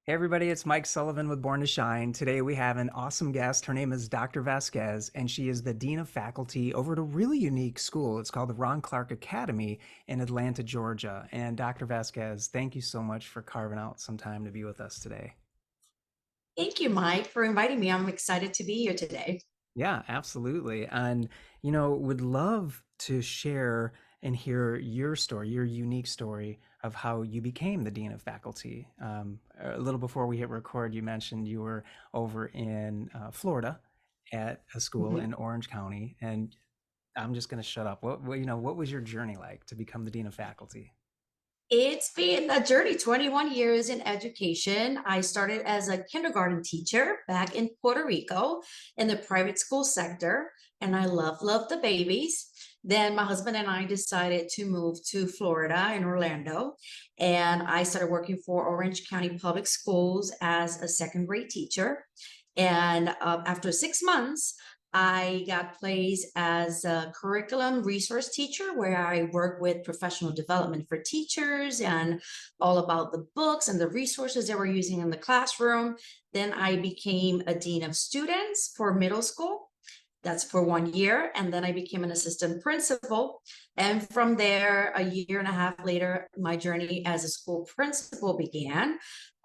Hey everybody, it's Mike Sullivan with Born to Shine. Today we have an awesome guest. Her name is Dr. Vasquez, and she is the Dean of Faculty over at a really unique school. It's called the Ron Clark Academy in Atlanta, Georgia. And Dr. Vasquez, thank you so much for carving out some time to be with us today. Thank you, Mike, for inviting me. I'm excited to be here today. Yeah, absolutely. And, would love to share and hear your story, your unique story of how you became the Dean of Faculty. A little before we hit record, you mentioned you were over in Florida at a school Mhm. in Orange County, and I'm just going to shut up. What was your journey like to become the Dean of Faculty? It's been a journey, 21 years in education. I started as a kindergarten teacher back in Puerto Rico in the private school sector, and I love the babies. Then my husband and I decided to move to Florida in Orlando, and I started working for Orange County Public Schools as a second grade teacher. And after 6 months, I got placed as a curriculum resource teacher where I work with professional development for teachers and all about the books and the resources that we're using in the classroom. Then I became a dean of students for middle school. That's for 1 year. And then I became an assistant principal. And from there, a year and a half later, my journey as a school principal began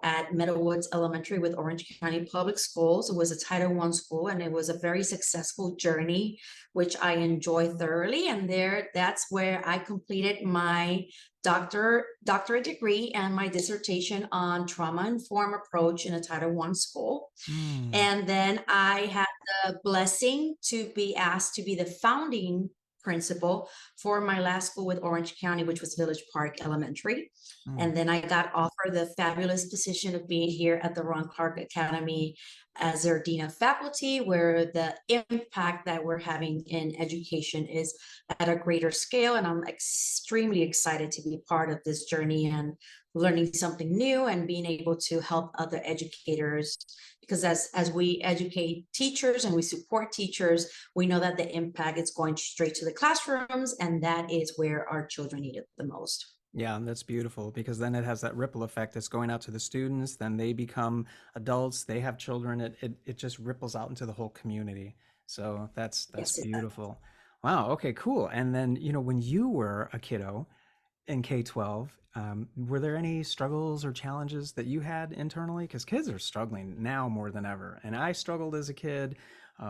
at Meadowwoods Elementary with Orange County Public Schools. It was a Title I school, and it was a very successful journey, which I enjoy thoroughly. And that's where I completed my doctorate degree and my dissertation on trauma-informed approach in a Title I school. Hmm. And then I had the blessing to be asked to be the founding principal for my last school with Orange County, which was Village Park Elementary. Hmm. And then I got offered the fabulous position of being here at the Ron Clark Academy as their Dean of Faculty, where the impact that we're having in education is at a greater scale. And I'm extremely excited to be part of this journey and learning something new and being able to help other educators, because as we educate teachers and we support teachers, we know that the impact is going straight to the classrooms, and that is where our children need it the most. Yeah, that's beautiful because then it has that ripple effect that's going out to the students, then they become adults, they have children, it just ripples out into the whole community. So that's Yes, it does. beautiful. Wow, okay, cool. And then, when you were a kiddo in K-12, were there any struggles or challenges that you had internally? Because kids are struggling now more than ever. And I struggled as a kid,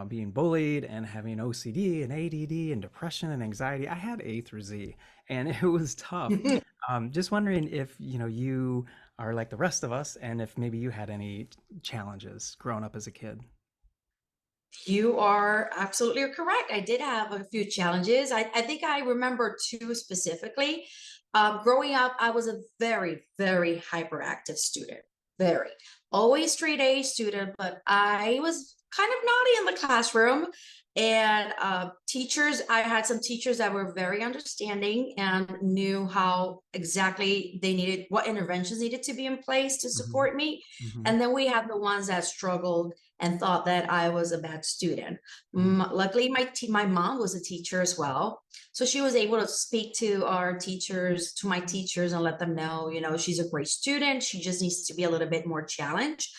being bullied and having OCD and ADD and depression and anxiety. I had A through Z, and it was tough. Just wondering if, you are like the rest of us, and if maybe you had any challenges growing up as a kid. You are absolutely correct. I did have a few challenges. I think I remember two specifically. Growing up, I was a very hyperactive student. Very. Always straight A student, but I was kind of naughty in the classroom. And teachers, I had some teachers that were very understanding and knew how exactly they needed, what interventions needed to be in place to Hmm. support me. Hmm. And then we have the ones that struggled and thought that I was a bad student. Luckily, my mom was a teacher as well, so she was able to speak to our teachers, to my teachers, and let them know, she's a great student. She just needs to be a little bit more challenged.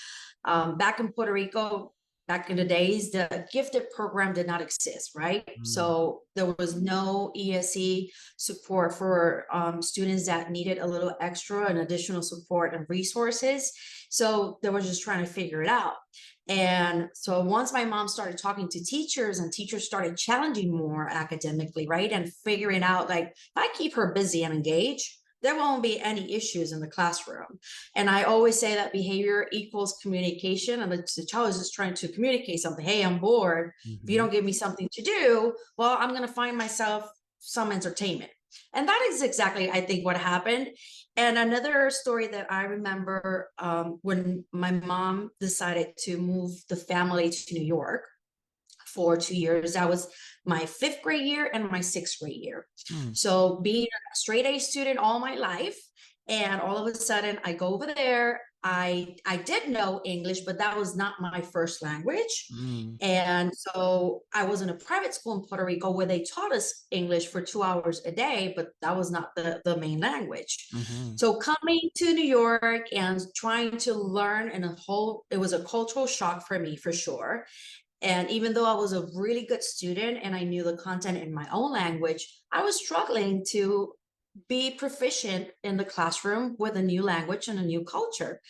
Back in Puerto Rico, back in the days, the gifted program did not exist, right? Mm. So there was no ESE support for students that needed a little extra and additional support and resources. So they were just trying to figure it out. And so once my mom started talking to teachers and teachers started challenging more academically, right? And figuring out, like, if I keep her busy and engaged, there won't be any issues in the classroom. And I always say that behavior equals communication. And the child is just trying to communicate something. Hey, I'm bored. If you Hmm. don't give me something to do, well, I'm going to find myself some entertainment. And that is exactly, I think, what happened. And another story that I remember, when my mom decided to move the family to New York for 2 years. That was my fifth grade year and my sixth grade year. Mm. So being a straight A student all my life, and all of a sudden I go over there. I did know English, but that was not my first language. Mm, And so I was in a private school in Puerto Rico where they taught us English for 2 hours a day, but that was not the main language. mm-hmm, So coming to New York and trying to learn it was a cultural shock for me for sure. And even though I was a really good student and I knew the content in my own language, I was struggling to be proficient in the classroom with a new language and a new culture.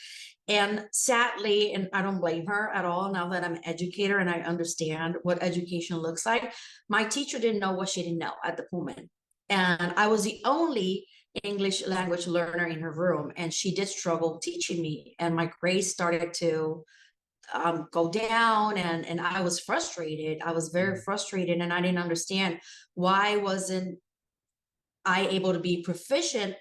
And sadly, and I don't blame her at all now that I'm an educator and I understand what education looks like, my teacher didn't know what she didn't know at the moment. And I was the only English language learner in her room, and she did struggle teaching me. And my grades started to go down, and I was frustrated. I was very mm, frustrated, and I didn't understand why wasn't I able to be proficient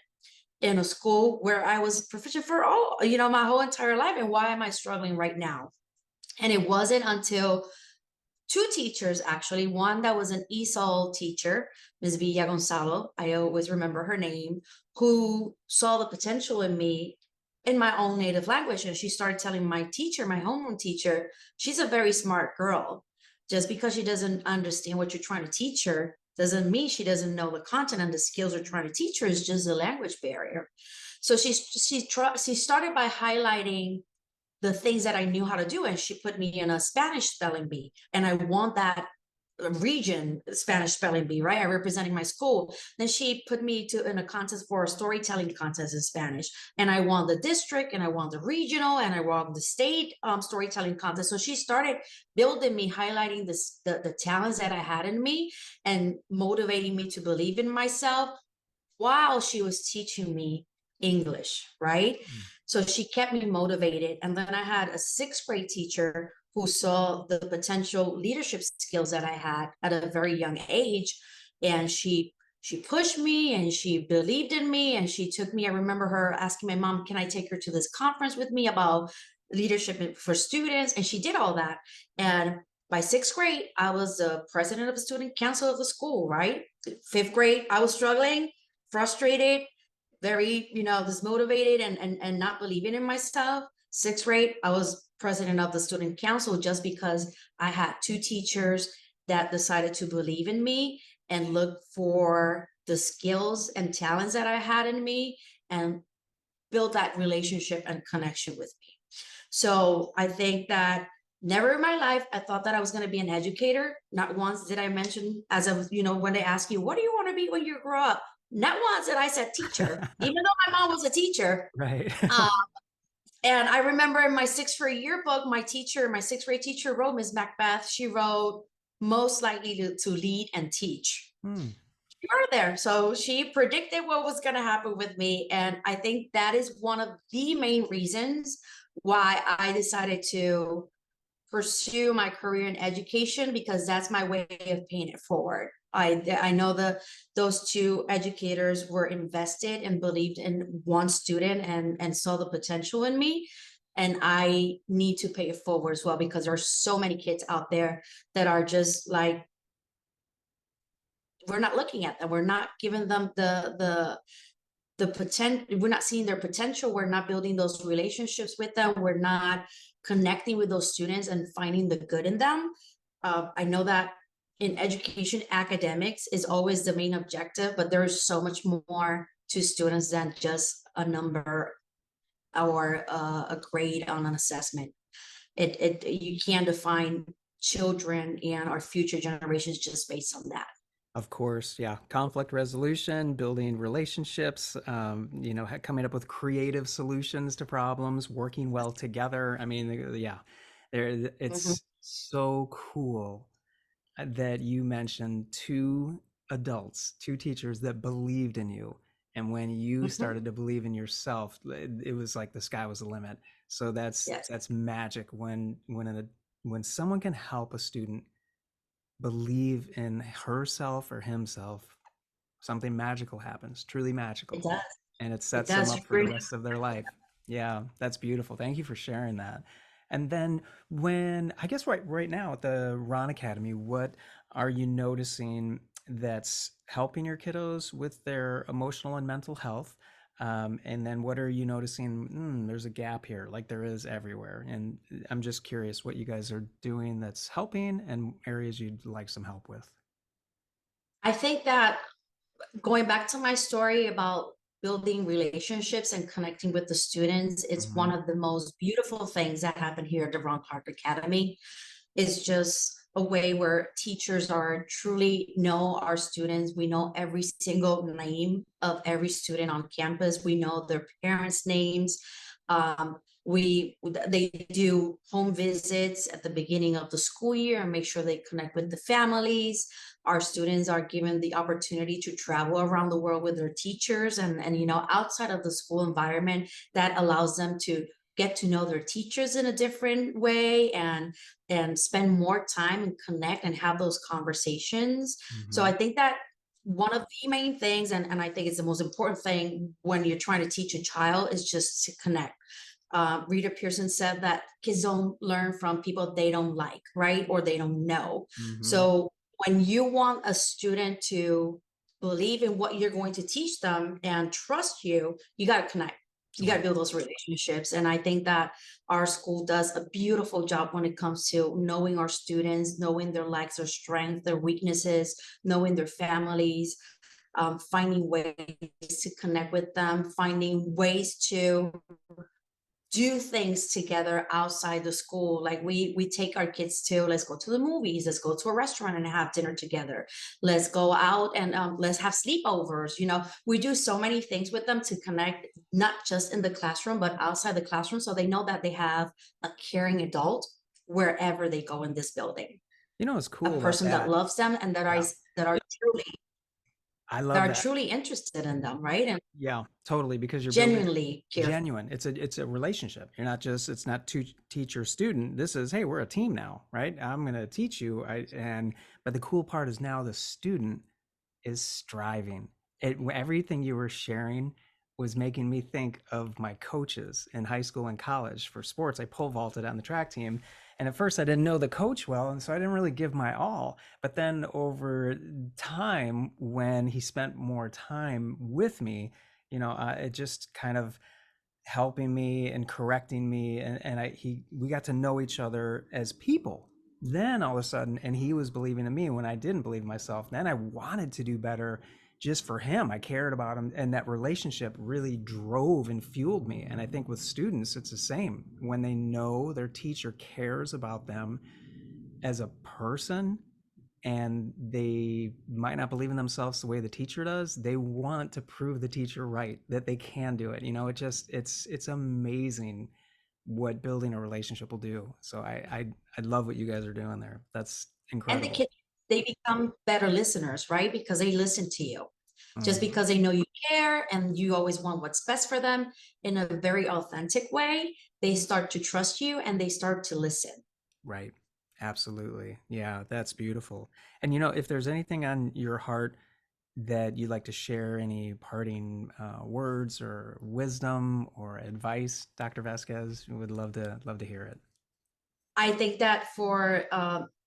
in a school where I was proficient for my whole entire life. And why am I struggling right now? And it wasn't until two teachers, actually, one that was an ESOL teacher, Ms. Villa Gonzalo, I always remember her name, who saw the potential in me in my own native language. And she started telling my teacher, my homeroom teacher, she's a very smart girl. Just because she doesn't understand what you're trying to teach her doesn't mean she doesn't know the content and the skills you're trying to teach her is just a language barrier. So she started by highlighting the things that I knew how to do, and she put me in a Spanish spelling bee, and I won that region Spanish spelling bee, right? I representing my school. Then she put me to in a contest for a storytelling contest in Spanish, and I won the district, and I won the regional, and I won the state storytelling contest. So she started building me, highlighting the talents that I had in me, and motivating me to believe in myself while she was teaching me English, right? mm. So she kept me motivated. And then I had a sixth grade teacher who saw the potential leadership skills that I had at a very young age. And she pushed me and she believed in me and she took me. I remember her asking my mom, can I take her to this conference with me about leadership for students? And she did all that. And by sixth grade, I was the president of the student council of the school, right? Fifth grade, I was struggling, frustrated, very, dismotivated and not believing in myself. Sixth grade, I was president of the student council just because I had two teachers that decided to believe in me and look for the skills and talents that I had in me and build that relationship and connection with me. So I think that never in my life I thought that I was going to be an educator. Not once did I mention, as of when they ask you, what do you want to be when you grow up? Not once did I said teacher, even though my mom was a teacher. Right. Um, and I remember in my sixth grade yearbook, my sixth grade teacher wrote, Ms. Macbeth, she wrote, most likely to lead and teach. Hmm. You were there. So she predicted what was going to happen with me. And I think that is one of the main reasons why I decided to pursue my career in education, because that's my way of paying it forward. I know those two educators were invested and believed in one student and saw the potential in me, and I need to pay it forward as well, because there are so many kids out there that are just like, we're not looking at them, we're not giving them the potential, we're not seeing their potential, we're not building those relationships with them, we're not connecting with those students and finding the good in them. I know that in education, academics is always the main objective, but there is so much more to students than just a number or a grade on an assessment. You can't define children and our future generations just based on that. Of course, yeah. Conflict resolution, building relationships, coming up with creative solutions to problems, working well together. I mean, yeah, Mhm, it's so cool that you mentioned two adults, two teachers that believed in you. And when you mhm. started to believe in yourself, it was like the sky was the limit. So Yes, that's magic when someone can help a student believe in herself or himself, something magical happens, truly it magical, does. and it It sets them does. You up for the bring rest of their life. Yeah, that's beautiful. Thank you for sharing that. And then when I guess right now at the Ron Academy, what are you noticing that's helping your kiddos with their emotional and mental health? And then what are you noticing? There's a gap here, like there is everywhere. And I'm just curious what you guys are doing that's helping and areas you'd like some help with. I think that going back to my story about building relationships and connecting with the students, it's one Hmm. of the most beautiful things that happen here at the Ron Clark Academy. Is just a way where teachers are truly know our students. We know every single name of every student on campus. We know their parents' names. We they do home visits at the beginning of the school year and make sure they connect with the families. Our students are given the opportunity to travel around the world with their teachers, and outside of the school environment, that allows them to get to know their teachers in a different way, and spend more time and connect and have those conversations. So I Hmm. think that one of the main things, and I think it's the most important thing when you're trying to teach a child, is just to connect. Rita Pearson said that kids don't learn from people they don't like, right? Or they don't know. Hmm. So when you want a student to believe in what you're going to teach them and trust you, you got to connect. You got to Right. build those relationships. And I think that our school does a beautiful job when it comes to knowing our students, knowing their likes, their strengths, their weaknesses, knowing their families, finding ways to connect with them, finding ways to do things together outside the school. Like we take our kids to, let's go to the movies, let's go to a restaurant and have dinner together, let's go out and let's have sleepovers. We do so many things with them to connect, not just in the classroom but outside the classroom, so they know that they have a caring adult wherever they go in this building, What's a cool about person that that? loves them and that are Yeah. that are truly I that love are that. truly interested in them, right? And Yeah, totally. Because you're building genuinely care. genuine. It's a relationship. It's not teacher student. This is, hey, we're a team now, right? I'm gonna teach you. But the cool part is now the student is striving. Everything you were sharing was making me think of my coaches in high school and college for sports. I pole vaulted on the track team, and at first I didn't know the coach well, and so I didn't really give my all. But then over time, when he spent more time with me, it just kind of helping me and correcting me, and we got to know each other as people. Then all of a sudden, and he was believing in me when I didn't believe in myself. Then I wanted to do better just for him. I cared about him, and that relationship really drove and fueled me. And I think with students it's the same. When they know their teacher cares about them as a person, and they might not believe in themselves the way the teacher does, they want to prove the teacher right, that they can do it. It's amazing what building a relationship will do. So I love what you guys are doing there. That's And the incredible. kids, they become better listeners, right? Because they listen to you. Just Hmm. because they know you care and you always want what's best for them in a very authentic way, they start to trust you and they start to listen. Right. Absolutely. Yeah, that's beautiful. And if there's anything on your heart that you'd like to share, any parting words or wisdom or advice, Dr. Vasquez, we would love to hear it. I think that for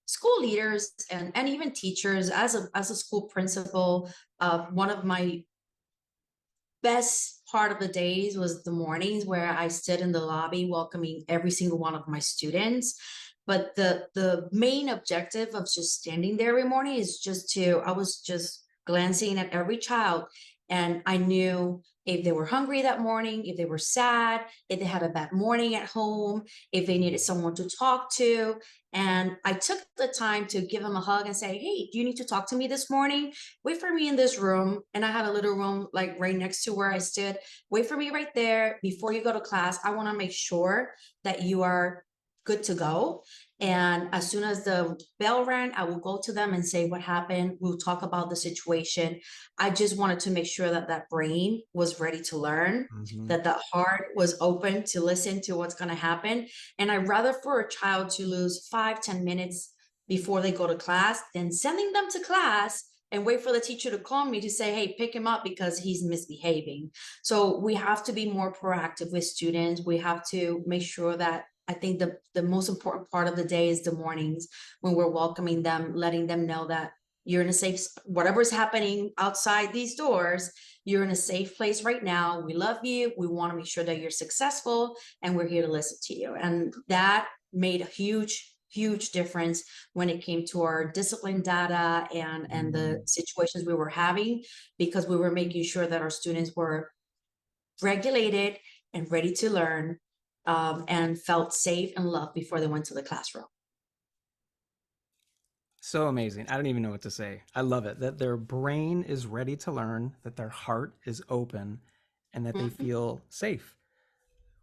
school leaders and even teachers, as a school principal, one of my best part of the days was the mornings where I stood in the lobby welcoming every single one of my students. But the main objective of just standing there every morning is just to I was just glancing at every child, and I knew if they were hungry that morning, if they were sad, if they had a bad morning at home, if they needed someone to talk to. And I took the time to give them a hug and say, "Hey, do you need to talk to me this morning? Wait for me in this room." And I had a little room like right next to where I stood. "Wait for me right there before you go to class. I want to make sure that you are good to go." And as soon as the bell rang, I will go to them and say what happened. We'll talk about the situation. I just wanted to make sure that that brain was ready to learn, Hmm. that the heart was open to listen to what's going to happen. And I'd rather for a child to lose 5, 10 minutes before they go to class than sending them to class and wait for the teacher to call me to say, "Hey, pick him up because he's misbehaving." So we have to be more proactive with students. We have to make sure that I think the most important part of the day is the mornings when we're welcoming them, letting them know that You're in a safe, whatever's happening outside these doors, you're in a safe place right now. We love you. We want to make sure that you're successful, and we're here to listen to you. And that made a huge difference when it came to our discipline data and the Mm. situations we were having, because we were making sure that our students were regulated and ready to learn, and felt safe and loved before they went to the classroom. So amazing. I don't even know what to say. I love it that their brain is ready to learn, that their heart is open, and that they Mhm. feel safe.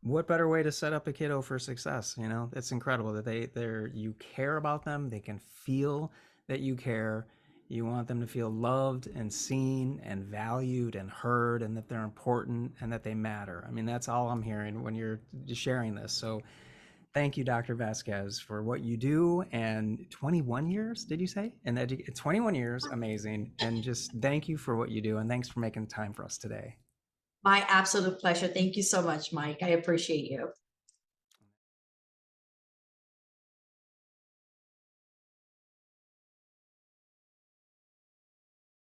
What better way to set up a kiddo for success? You know, it's incredible that they're you care about them. They can feel that you care. You want them to feel loved and seen and valued and heard, and that they're important and that they matter. I mean, that's all I'm hearing when you're sharing this. So thank you, Dr. Vasquez, for what you do. And 21 years, did you say? And 21 years, amazing. And just thank you for what you do. And thanks for making time for us today. My absolute pleasure. Thank you so much, Mike. I appreciate you.